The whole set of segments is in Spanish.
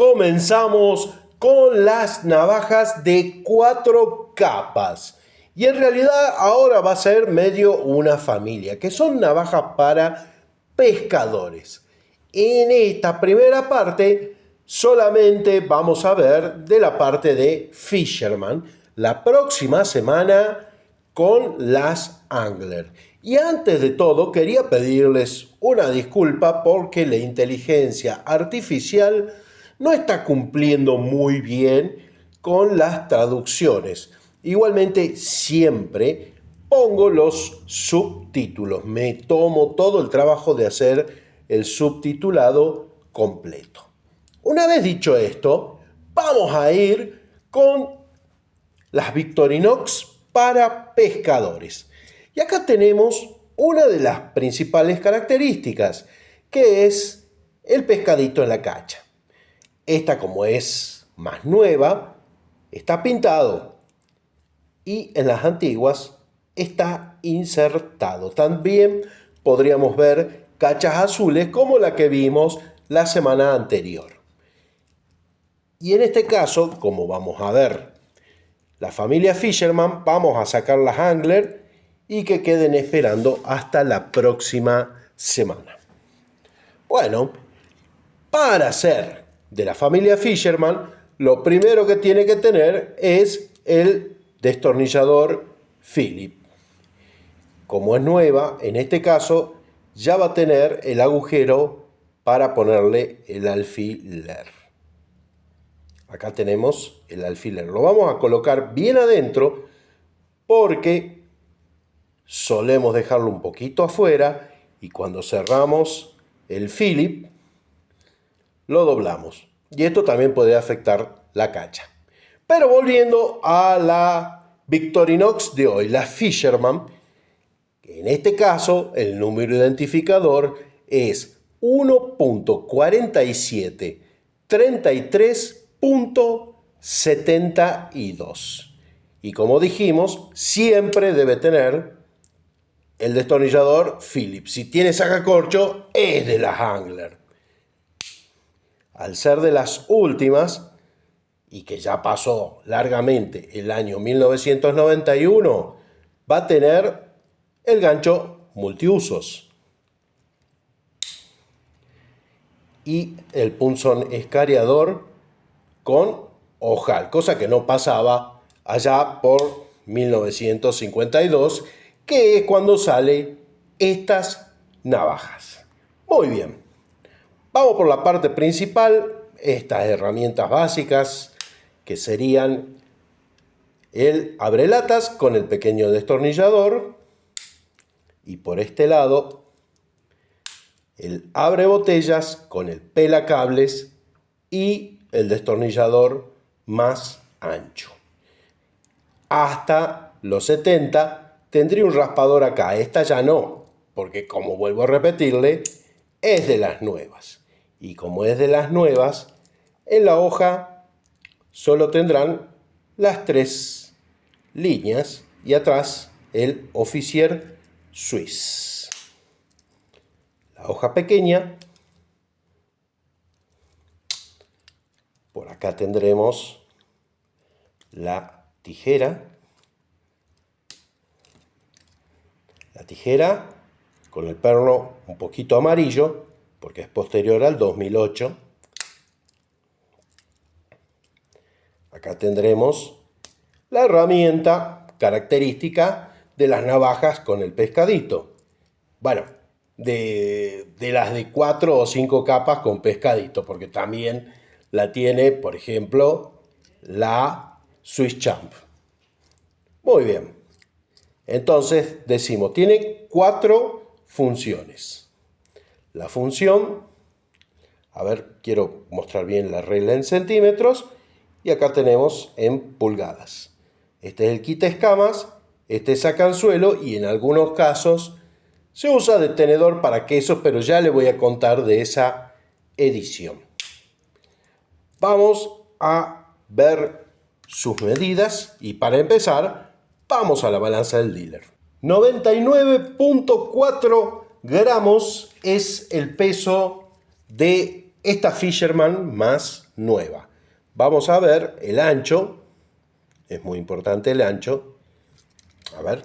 comenzamos con las navajas de 4 capas. Y en realidad ahora va a ser medio una familia, que son navajas para pescadores. En esta primera parte solamente vamos a ver de la parte de Fisherman. La próxima semana con las Angler. Y antes de todo quería pedirles una disculpa porque la inteligencia artificial no está cumpliendo muy bien con las traducciones. Igualmente siempre pongo los subtítulos. Me tomo todo el trabajo de hacer el subtitulado completo. Una vez dicho esto, vamos a ir con las Victorinox para pescadores. Y acá tenemos una de las principales características, que es el pescadito en la cacha. Esta, como es más nueva, está pintado y en las antiguas está insertado. También podríamos ver cachas azules como la que vimos la semana anterior. Y en este caso, como vamos a ver la familia Fisherman, vamos a sacar las Angler y que queden esperando hasta la próxima semana. Bueno, para hacer de la familia Fisherman, lo primero que tiene que tener es el destornillador Phillips. Como es nueva, en este caso ya va a tener el agujero para ponerle el alfiler. Acá tenemos el alfiler. Lo vamos a colocar bien adentro porque solemos dejarlo un poquito afuera y cuando cerramos el Phillips lo doblamos. Y esto también puede afectar la cacha. Pero volviendo a la Victorinox de hoy, la Fisherman, en este caso el número identificador es 1.4733.72. Y como dijimos, siempre debe tener el destornillador Phillips. Si tiene sacacorcho, es de las Angler. Al ser de las últimas, y que ya pasó largamente el año 1991, va a tener el gancho multiusos y el punzón escariador con ojal, cosa que no pasaba allá por 1952, que es cuando salen estas navajas. Muy bien, vamos por la parte principal, estas herramientas básicas que serían el abrelatas con el pequeño destornillador y por este lado el abre botellas con el pelacables y el destornillador más ancho. Hasta los 70 tendría un raspador acá, esta ya no, porque como vuelvo a repetirle, es de las nuevas. Y como es de las nuevas, en la hoja solo tendrán las 3 líneas y atrás el Officier Suisse. La hoja pequeña. Por acá tendremos la tijera. La tijera con el perno un poquito amarillo porque es posterior al 2008. Acá tendremos la herramienta característica de las navajas con el pescadito. Bueno, de las de 4 o 5 capas con pescadito, porque también la tiene, por ejemplo, la Swiss Champ. Muy bien. Entonces decimos, tiene 4 funciones. La función, a ver, quiero mostrar bien la regla en centímetros, y acá tenemos en pulgadas. Este es el quita escamas, este es sacanzuelo y en algunos casos se usa de tenedor para quesos, pero ya le voy a contar de esa edición. Vamos a ver sus medidas y para empezar vamos a la balanza del dealer. 99.4 gramos es el peso de esta Fisherman más nueva. Vamos a ver el ancho. Es muy importante el ancho. A ver.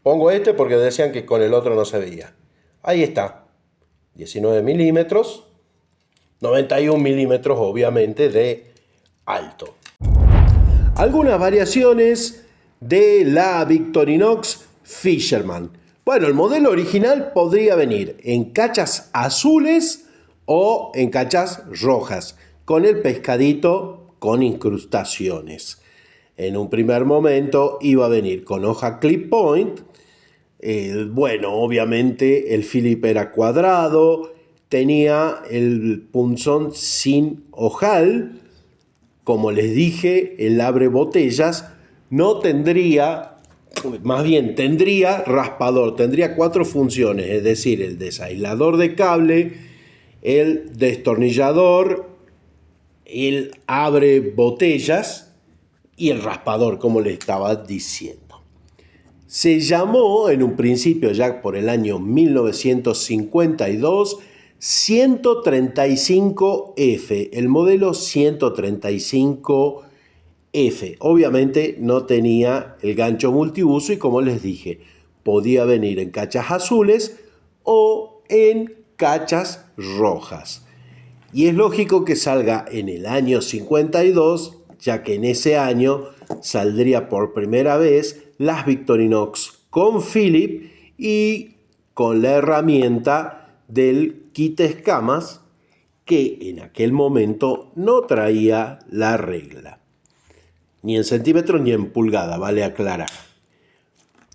Pongo este porque decían que con el otro no se veía. Ahí está. 19 milímetros. 91 milímetros obviamente de alto. Algunas variaciones de la Victorinox Fisherman. Bueno, el modelo original podría venir en cachas azules o en cachas rojas, con el pescadito con incrustaciones. En un primer momento iba a venir con hoja clip point. Bueno, obviamente el Philip era cuadrado, tenía el punzón sin ojal. Como les dije, el abre botellas no tendría, más bien tendría raspador, tendría 4 funciones, es decir, el desaislador de cable, el destornillador, el abre botellas y el raspador, como les estaba diciendo. Se llamó en un principio, ya por el año 1952, 135F, el modelo 135F. Obviamente no tenía el gancho multiuso y, como les dije, podía venir en cachas azules o en cachas rojas. Y es lógico que salga en el año 52, ya que en ese año saldría por primera vez las Victorinox con Philip y con la herramienta del quita escamas, que en aquel momento no traía la regla, ni en centímetros ni en pulgada, vale aclarar.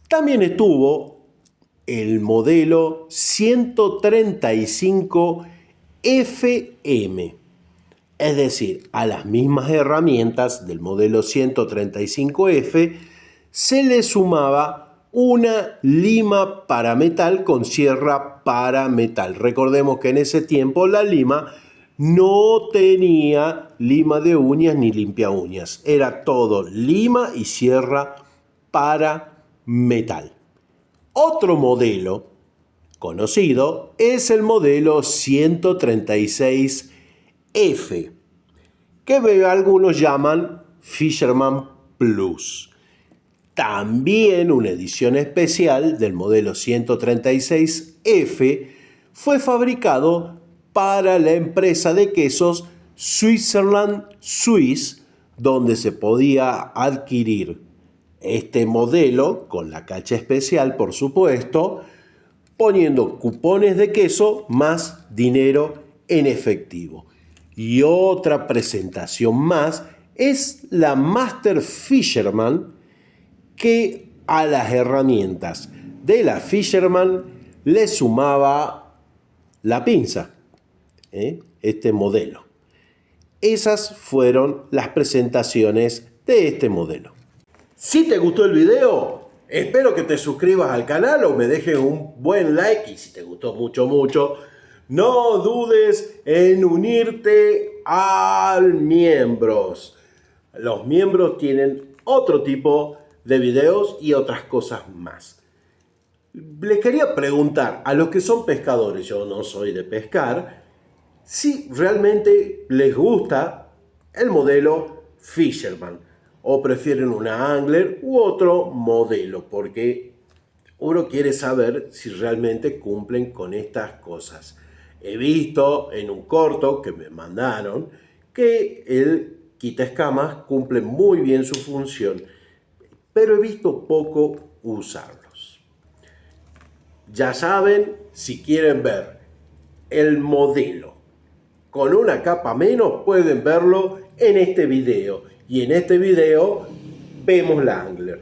También estuvo el modelo 135 FM, es decir, a las mismas herramientas del modelo 135F se le sumaba una lima para metal con sierra para metal. Recordemos que en ese tiempo la lima no tenía lima de uñas ni limpia uñas, era todo lima y sierra para metal. Otro modelo conocido es el modelo 136F, que algunos llaman Fisherman Plus. También una edición especial del modelo 136F fue fabricado para la empresa de quesos Switzerland Swiss, donde se podía adquirir este modelo con la cacha especial, por supuesto, poniendo cupones de queso más dinero en efectivo. Y otra presentación más es la Master Fisherman, que a las herramientas de la Fisherman le sumaba la pinza, este modelo. Esas fueron las presentaciones de este modelo. Si te gustó el video, espero que te suscribas al canal o me dejes un buen like, y si te gustó mucho, no dudes en unirte a miembros. Los miembros tienen otro tipo de videos y otras cosas más. Les quería preguntar a los que son pescadores, yo no soy de pescar, si realmente les gusta el modelo Fisherman o prefieren una Angler u otro modelo, porque uno quiere saber si realmente cumplen con estas cosas. He visto en un corto que me mandaron que el quita escamas cumple muy bien su función, pero he visto poco usarlos. Ya saben, si quieren ver el modelo con una capa menos, pueden verlo en este video. Y en este video vemos la Angler.